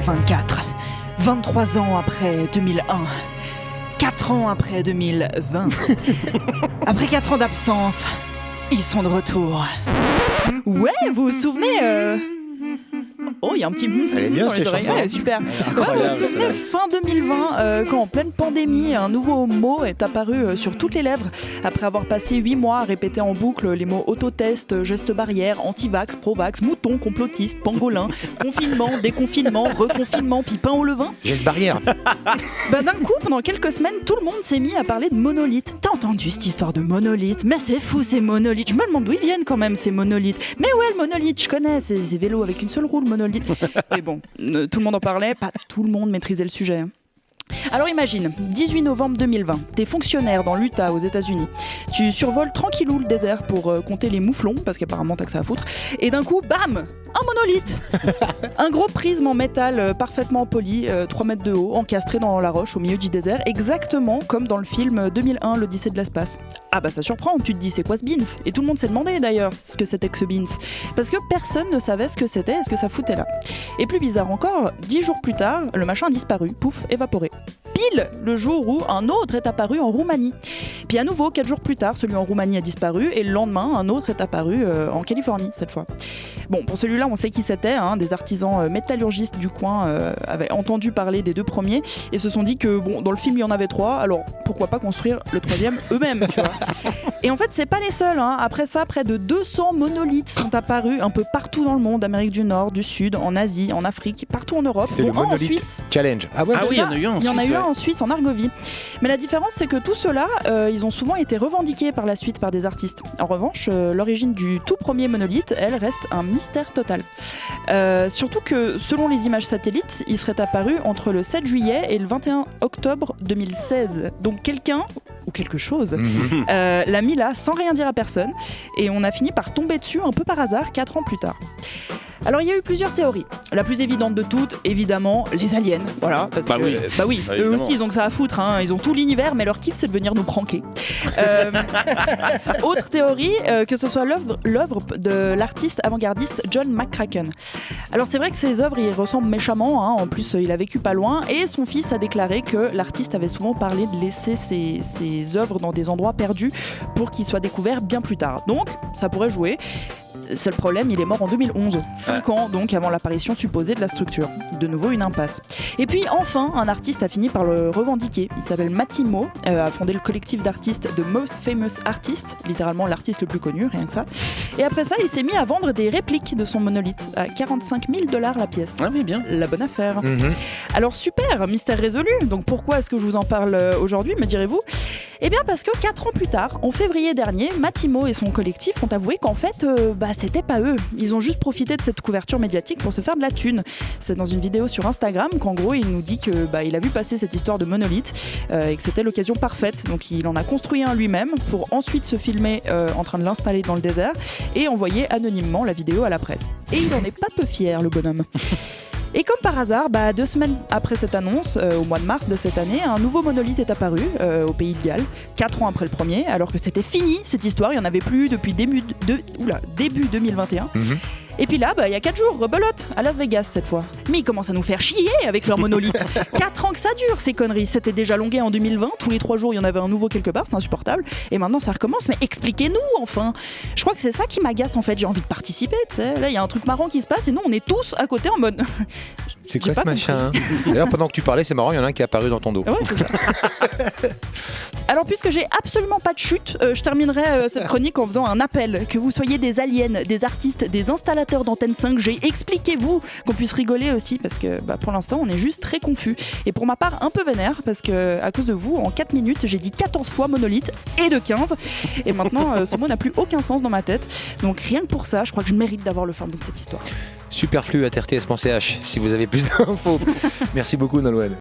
2024, 23 ans après 2001, 4 ans après 2020, après 4 ans d'absence, ils sont de retour. Ouais, vous vous souvenez Oh, il y a un petit Elle est bien dans cette les oreilles. chanson. Ouais, super. Incroyable, Vous vous souvenez, fin 2020, quand en pleine pandémie, un nouveau mot est apparu sur toutes les lèvres après avoir passé 8 mois à répéter en boucle les mots autotest, gestes barrières, anti-vax, pro-vax, mouton, complotiste, pangolin, confinement, déconfinement, reconfinement, puis pain au levain. Geste barrière. D'un coup, pendant quelques semaines, tout le monde s'est mis à parler de monolithes. T'as entendu cette histoire de monolithes? Mais c'est fou ces monolithes. Je me demande d'où ils viennent quand même ces monolithes. Mais ouais, le monolithe, je connais, c'est ces vélos avec une seule roue, le monolithe. Mais bon, tout le monde en parlait, pas tout le monde maîtrisait le sujet. Alors imagine, 18 novembre 2020, t'es fonctionnaire dans l'Utah aux États-Unis. Tu survoles tranquillou le désert pour compter les mouflons, parce qu'apparemment t'as que ça à foutre. Et d'un coup, bam, un monolithe. Un gros prisme en métal parfaitement poli, 3 mètres de haut, encastré dans la roche au milieu du désert, exactement comme dans le film 2001, l'Odyssée de l'espace. Ah bah ça surprend, tu te dis c'est quoi ce beans? Et tout le monde s'est demandé d'ailleurs ce que c'était que ce beans. Parce que personne ne savait ce que c'était et ce que ça foutait là. Et plus bizarre encore, 10 jours plus tard, le machin a disparu, pouf, évaporé. Pile le jour où un autre est apparu en Roumanie. Puis à nouveau, 4 jours plus tard, celui en Roumanie a disparu et le lendemain, un autre est apparu en Californie cette fois. Bon, pour celui-là, on sait qui c'était, des artisans métallurgistes du coin avaient entendu parler des 2 premiers et se sont dit que bon, dans le film il y en avait 3, alors pourquoi pas construire le 3e eux-mêmes, tu vois. Et en fait, c'est pas les seuls. Après ça, près de 200 monolithes sont apparus un peu partout dans le monde, Amérique du Nord, du Sud, en Asie, en Afrique, partout en Europe, C'était dont le un en monolithe Suisse. Challenge. Ah ouais, Ah oui, il y en a eu un en Il y en a Suisse, eu un ouais. en Suisse, en Argovie. Mais la différence, c'est que tout cela, ils ont souvent été revendiqués par la suite par des artistes. En revanche, l'origine du tout premier monolithe, elle, reste un mystère total. Surtout que, selon les images satellites, il serait apparu entre le 7 juillet et le 21 octobre 2016. Donc quelqu'un, ou quelque chose, l'a mis là sans rien dire à personne, et on a fini par tomber dessus un peu par hasard 4 ans plus tard. Alors il y a eu plusieurs théories. La plus évidente de toutes, évidemment, les aliens. Voilà, parce que, oui. eux Évidemment. aussi ils ont que ça à foutre, ils ont tout l'univers, mais leur kiff c'est de venir nous pranker. Autre théorie, que ce soit l'œuvre de l'artiste avant-gardiste John McCracken. Alors c'est vrai que ses œuvres ils ressemblent méchamment, en plus il a vécu pas loin, et son fils a déclaré que l'artiste avait souvent parlé de laisser ses œuvres dans des endroits perdus pour qu'ils soient découverts bien plus tard. Donc ça pourrait jouer. Seul problème, il est mort en 2011, 5 ans donc avant l'apparition supposée de la structure. De nouveau une impasse. Et puis enfin, un artiste a fini par le revendiquer. Il s'appelle Matimo, a fondé le collectif d'artistes The Most Famous Artist, littéralement l'artiste le plus connu, rien que ça. Et après ça, il s'est mis à vendre des répliques de son monolithe à $45 000 la pièce. Ah oui, bien. La bonne affaire. Alors super, mystère résolu. Donc pourquoi est-ce que je vous en parle aujourd'hui, me direz-vous? Eh bien parce que 4 ans plus tard, en février dernier, Matimo et son collectif ont avoué qu'en fait, c'était pas eux. Ils ont juste profité de cette couverture médiatique pour se faire de la thune. C'est dans une vidéo sur Instagram qu'en gros il nous dit que il a vu passer cette histoire de monolithe et que c'était l'occasion parfaite. Donc il en a construit un lui-même pour ensuite se filmer en train de l'installer dans le désert et envoyer anonymement la vidéo à la presse. Et il en est pas peu fier, le bonhomme. Et comme par hasard, 2 semaines après cette annonce, au mois de mars de cette année, un nouveau monolithe est apparu au pays de Galles, 4 ans après le premier, alors que c'était fini cette histoire, il n'y en avait plus depuis début 2021. Et puis là, il y a 4 jours, rebelote, à Las Vegas cette fois. Mais ils commencent à nous faire chier avec leur monolithe. 4 ans que ça dure ces conneries. C'était déjà longué en 2020, tous les 3 jours il y en avait un nouveau quelque part, c'est insupportable. Et maintenant ça recommence, mais expliquez-nous enfin. Je crois que c'est ça qui m'agace en fait, j'ai envie de participer, tu sais. Là il y a un truc marrant qui se passe et nous on est tous à côté en mode... C'est J'ai quoi ce pas machin? D'ailleurs, pendant que tu parlais, c'est marrant, il y en a un qui est apparu dans ton dos. Ouais, c'est ça. Alors, puisque j'ai absolument pas de chute, je terminerai cette chronique en faisant un appel. Que vous soyez des aliens, des artistes, des installateurs d'antenne 5G, expliquez-vous, qu'on puisse rigoler aussi, parce que pour l'instant, on est juste très confus. Et pour ma part, un peu vénère, parce que à cause de vous, en 4 minutes, j'ai dit 14 fois monolithe et de 15. Et maintenant, ce mot n'a plus aucun sens dans ma tête. Donc, rien que pour ça, je crois que je mérite d'avoir le fin bout de cette histoire. Superflu à rts.ch si vous avez plus d'infos. Merci beaucoup, Nolwenn.